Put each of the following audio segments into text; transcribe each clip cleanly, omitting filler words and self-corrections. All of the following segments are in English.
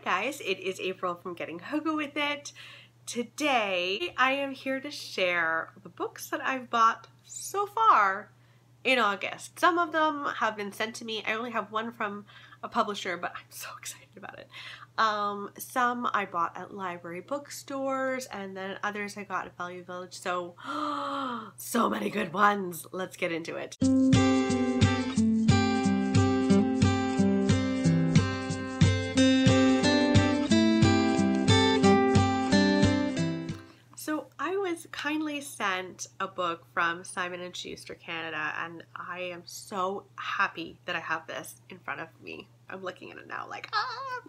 guys, it is April from Getting Hogo With It. Today I am here to share the books that I've bought so far in August. Some of them have been sent to me. I only have one from a publisher, but I'm so excited about it. Some I bought at library bookstores, and then others I got at Value Village. So, so many good ones. Let's get into it. So I was kindly sent a book from Simon & Schuster Canada, and I am so happy that I have this in front of me. I'm looking at it now like, ah!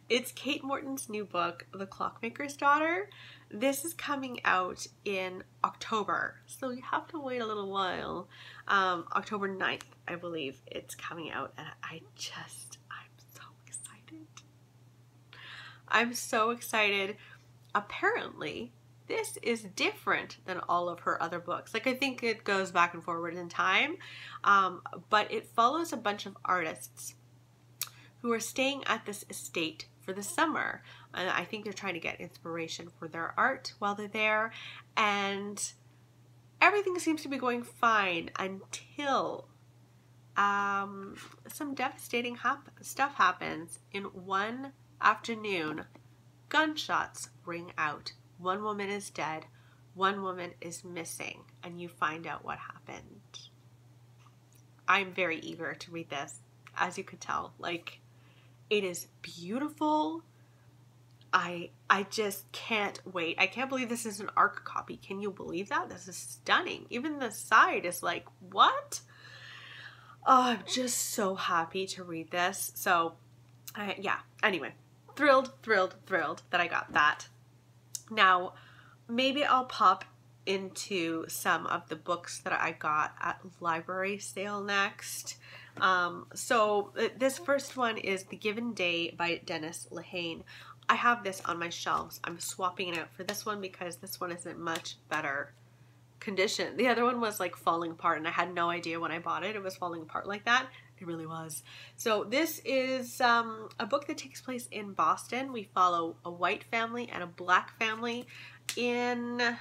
It's Kate Morton's new book, The Clockmaker's Daughter. This is coming out in October, so you have to wait a little while. October 9th, I believe it's coming out, and I'm so excited. I'm so excited. Apparently, this is different than all of her other books. Like, I think it goes back and forward in time, but it follows a bunch of artists who are staying at this estate for the summer. And I think they're trying to get inspiration for their art while they're there. And everything seems to be going fine until some devastating stuff happens. In one afternoon, gunshots ring out. One woman is dead, one woman is missing, and you find out what happened. I'm very eager to read this, as you could tell. Like, it is beautiful. I just can't wait. I can't believe this is an ARC copy. Can you believe that? This is stunning. Even the side is like, what? Oh, I'm just so happy to read this. So, yeah, anyway, thrilled that I got that. Now, maybe I'll pop into some of the books that I got at library sale next. So this first one is The Given Day by Dennis Lehane. I have this on my shelves. I'm swapping it out for this one because this one is in much better condition. The other one was like falling apart, and I had no idea when I bought it was falling apart like that. It really was. So this is a book that takes place in Boston. We follow a white family and a black family in,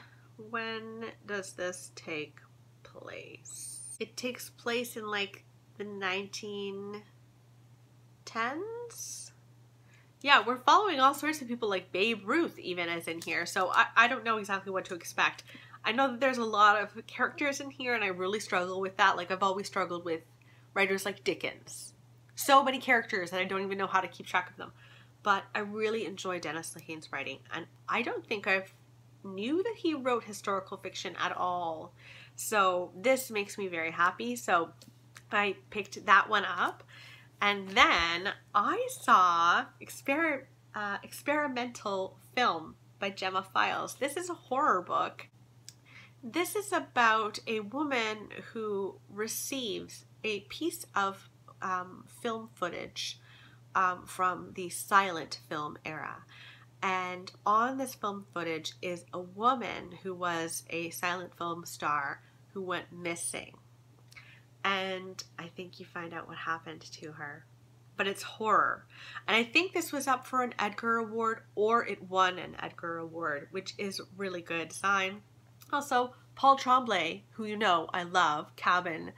when does this take place? It takes place in like the 1910s? Yeah, we're following all sorts of people, like Babe Ruth even is in here. So I don't know exactly what to expect. I know that there's a lot of characters in here, and I really struggle with that. Like, I've always struggled with writers like Dickens. So many characters, and I don't even know how to keep track of them. But I really enjoy Dennis Lehane's writing, and I don't think I've knew that he wrote historical fiction at all. So this makes me very happy. So I picked that one up, and then I saw Experimental Film by Gemma Files. This is a horror book. This is about a woman who receives a piece of film footage from the silent film era. And on this film footage is a woman who was a silent film star who went missing. And I think you find out what happened to her. But it's horror. And I think this was up for an Edgar Award, or it won an Edgar Award, which is really good sign. Also, Paul Tremblay, who you know I love, Cabin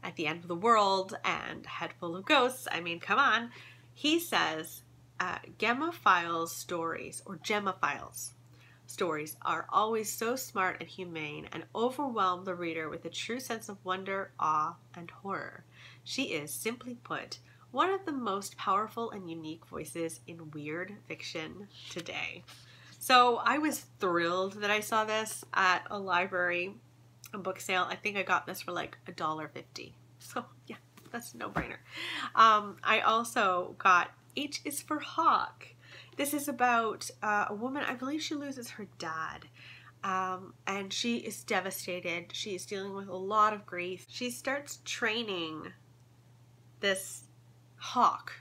at the End of the World and Head Full of Ghosts. I mean, come on. He says, Gemma Files stories, or Gemma Files stories, are always so smart and humane and overwhelm the reader with a true sense of wonder, awe, and horror. She is, simply put, one of the most powerful and unique voices in weird fiction today. So I was thrilled that I saw this at a library book sale. I think I got this for like $1.50. So yeah, that's a no-brainer. I also got H is for Hawk. This is about a woman, I believe she loses her dad. And she is devastated. She is dealing with a lot of grief. She starts training this hawk,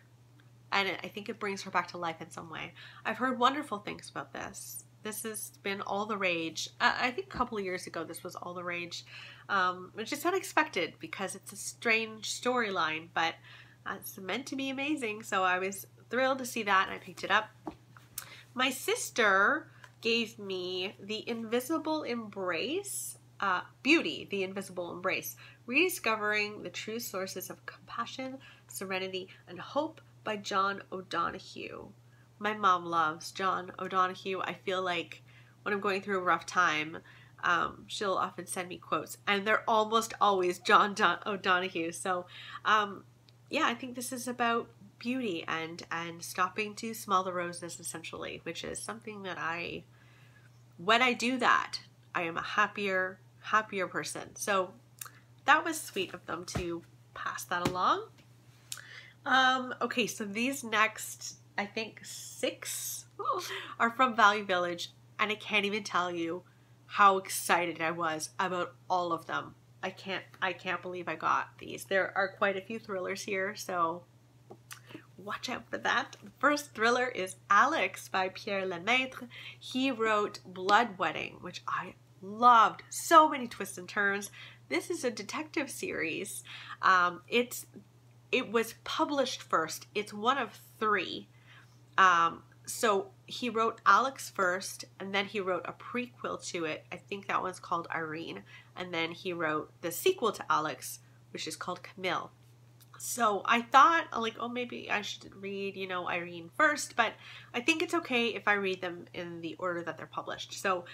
and I think it brings her back to life in some way. I've heard wonderful things about this. This has been all the rage. I think a couple of years ago this was all the rage, which is unexpected because it's a strange storyline, but it's meant to be amazing. So I was thrilled to see that, and I picked it up. My sister gave me The Invisible Embrace, Beauty, The Invisible Embrace, Rediscovering the True Sources of Compassion, Serenity, and Hope by John O'Donohue. My mom loves John O'Donohue. I feel like when I'm going through a rough time, she'll often send me quotes, and they're almost always John O'Donohue. So, yeah, I think this is about beauty and stopping to smell the roses, essentially, which is something that when I do that, I am a happier person. So that was sweet of them to pass that along. Okay, so these next, I think 6 are from Value Village, and I can't even tell you how excited I was about all of them. I can't believe I got these. There are quite a few thrillers here, so watch out for that. The first thriller is Alex by Pierre Lemaitre. He wrote Blood Wedding, which I loved. So many twists and turns. This is a detective series. It was published first. It's one of 3. So he wrote Alex first, and then he wrote a prequel to it. I think that one's called Irene. And then he wrote the sequel to Alex, which is called Camille. So I thought, like, oh, maybe I should read, Irene first, but I think it's okay if I read them in the order that they're published. So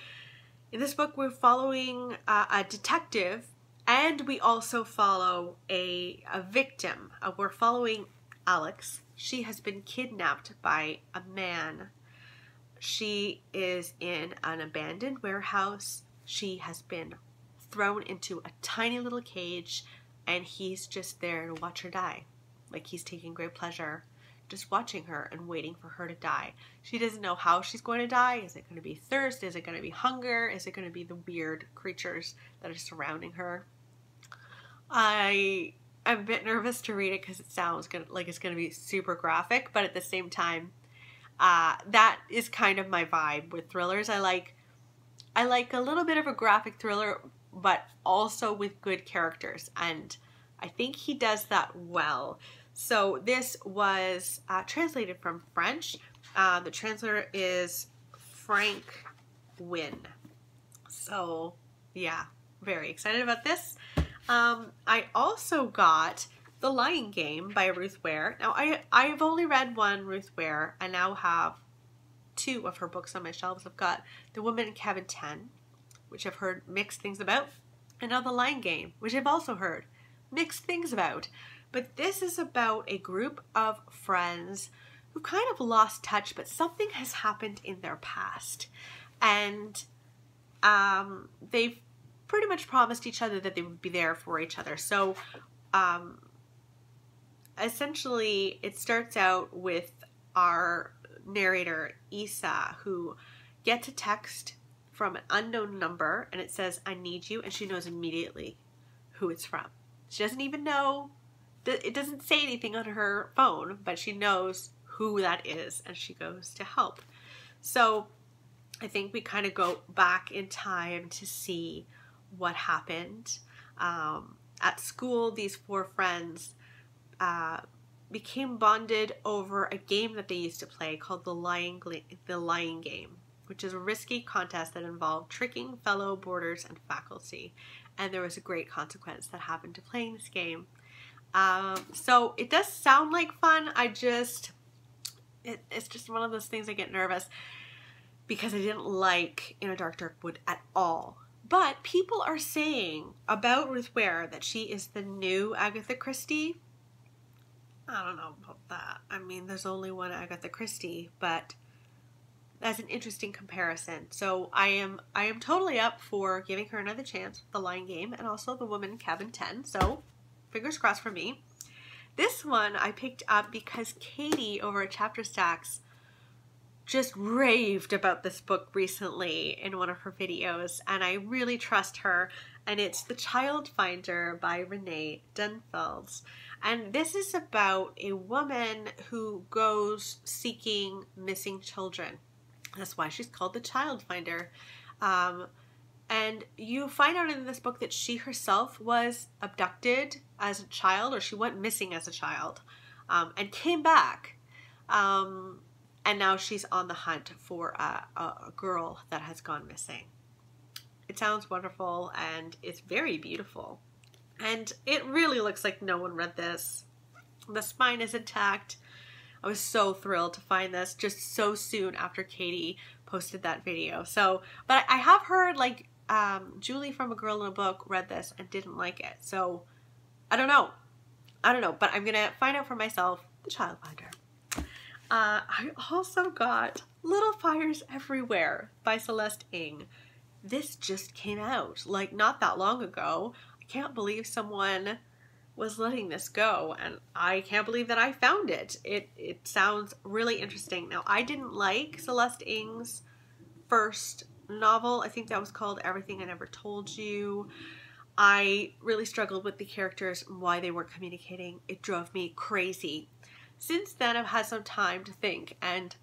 in this book, we're following a detective, and we also follow a victim. We're following Alex. She has been kidnapped by a man. She is in an abandoned warehouse. She has been thrown into a tiny little cage, and he's just there to watch her die. Like, he's taking great pleasure just watching her and waiting for her to die. She doesn't know how she's going to die. Is it going to be thirst? Is it going to be hunger? Is it going to be the weird creatures that are surrounding her? I'm a bit nervous to read it because it sounds like it's going to be super graphic, but at the same time, that is kind of my vibe with thrillers. I like a little bit of a graphic thriller, but also with good characters, and I think he does that well. So this was translated from French. The translator is Frank Wynn. So yeah, very excited about this. I also got The Lying Game by Ruth Ware. Now I've only read one Ruth Ware. I now have 2 of her books on my shelves. I've got The Woman in Cabin 10, which I've heard mixed things about, and now The Lying Game, which I've also heard mixed things about. But this is about a group of friends who kind of lost touch, but something has happened in their past. And they've pretty much promised each other that they would be there for each other. So essentially, it starts out with our narrator, Isa, who gets a text from an unknown number, and it says, "I need you," and she knows immediately who it's from. She doesn't even know, it doesn't say anything on her phone, but she knows who that is, and she goes to help. So I think we kind of go back in time to see what happened. At school, these 4 friends became bonded over a game that they used to play called The Lying Game, which is a risky contest that involved tricking fellow boarders and faculty. And there was a great consequence that happened to playing this game. So it does sound like fun. It's just one of those things I get nervous because I didn't like In a Dark, Dark Wood at all. But people are saying about Ruth Ware that she is the new Agatha Christie. I don't know about that. I mean, there's only one Agatha Christie, but that's an interesting comparison. So I am totally up for giving her another chance with The Lying Game and also The Woman in Cabin 10. So fingers crossed for me. This one I picked up because Katie over at Chapter Stacks just raved about this book recently in one of her videos, and I really trust her. And it's The Child Finder by Renee Dunfeld. And this is about a woman who goes seeking missing children. That's why she's called The Child Finder. And you find out in this book that she herself was abducted as a child, or she went missing as a child, and came back. And now she's on the hunt for a girl that has gone missing. It sounds wonderful, and it's very beautiful. And it really looks like no one read this. The spine is intact. I was so thrilled to find this just so soon after Katie posted that video. So, but I have heard like Julie from A Girl in a Book read this and didn't like it. So I don't know. But I'm gonna find out for myself. The Childminder. I also got Little Fires Everywhere by Celeste Ng. This just came out like not that long ago. I can't believe someone was letting this go, and I can't believe that I found it. It sounds really interesting. Now, I didn't like Celeste Ng's first novel. I think that was called Everything I Never Told You. I really struggled with the characters and why they weren't communicating. It drove me crazy. Since then, I've had some time to think, and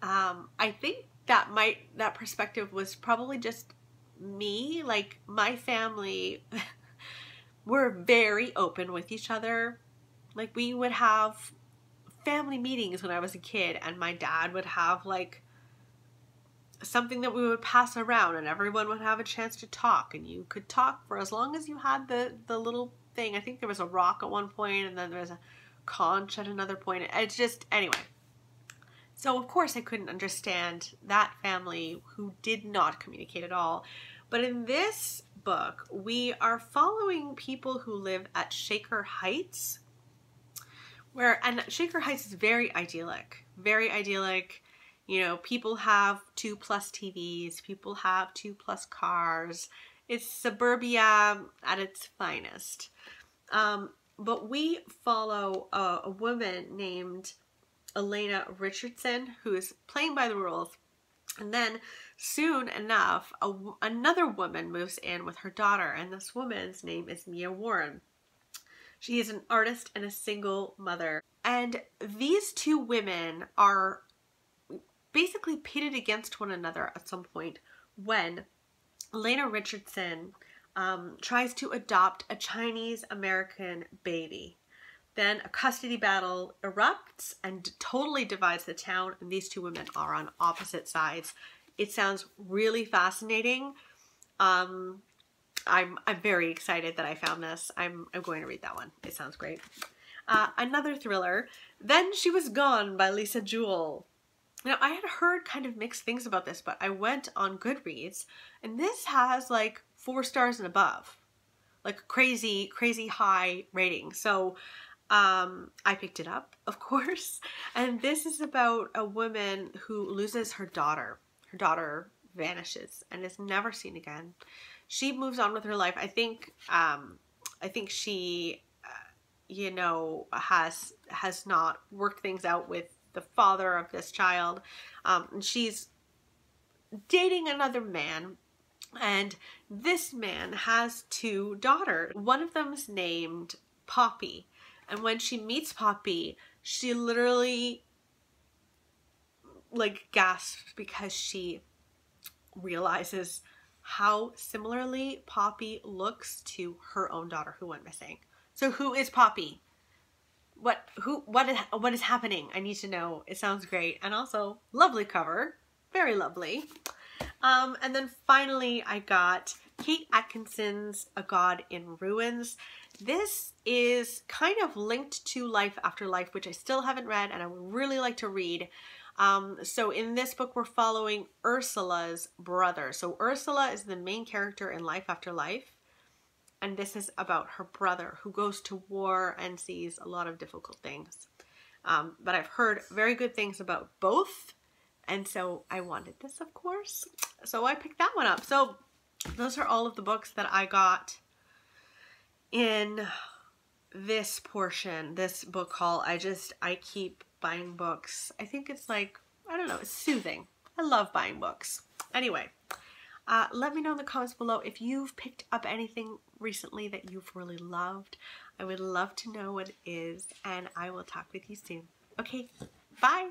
I think that perspective was probably just me. Like, my family were very open with each other. Like, we would have family meetings when I was a kid, and my dad would have like something that we would pass around, and everyone would have a chance to talk, and you could talk for as long as you had the little thing. I think there was a rock at one point, and then there was a conch at another point. It's just, anyway. So of course I couldn't understand that family who did not communicate at all. But in this book, we are following people who live at Shaker Heights, and Shaker Heights is very idyllic, very idyllic. You know, people have 2+ TVs, people have 2+ cars. It's suburbia at its finest. But we follow a woman named Elena Richardson, who is playing by the rules. And then soon enough, another woman moves in with her daughter, and this woman's name is Mia Warren. She is an artist and a single mother. And these two women are basically pitted against one another at some point when Elena Richardson tries to adopt a Chinese-American baby. Then a custody battle erupts and totally divides the town, and these two women are on opposite sides. It sounds really fascinating. I'm very excited that I found this. I'm going to read that one. It sounds great. Another thriller, Then She Was Gone by Lisa Jewell. Now, I had heard kind of mixed things about this, but I went on Goodreads, and this has like 4 stars and above. Like crazy, crazy high rating. So I picked it up, of course. And this is about a woman who loses her daughter. Her daughter vanishes and is never seen again. She moves on with her life. I think she, you know, has not worked things out with the father of this child. And she's dating another man. And this man has 2 daughters. One of them's named Poppy. And when she meets Poppy, she literally like gasps because she realizes how similarly Poppy looks to her own daughter who went missing. So who is Poppy? What is happening? I need to know. It sounds great. And also lovely cover. Very lovely. And then finally I got Kate Atkinson's A God in Ruins. This is kind of linked to Life After Life, which I still haven't read and I would really like to read. So in this book, we're following Ursula's brother. So Ursula is the main character in Life After Life. And this is about her brother who goes to war and sees a lot of difficult things. But I've heard very good things about both. And so I wanted this, of course. So I picked that one up. So those are all of the books that I got in this portion, this book haul. I keep buying books. I think it's like, I don't know, it's soothing. I love buying books. Anyway, let me know in the comments below if you've picked up anything recently that you've really loved. I would love to know what it is, and I will talk with you soon. Okay, bye!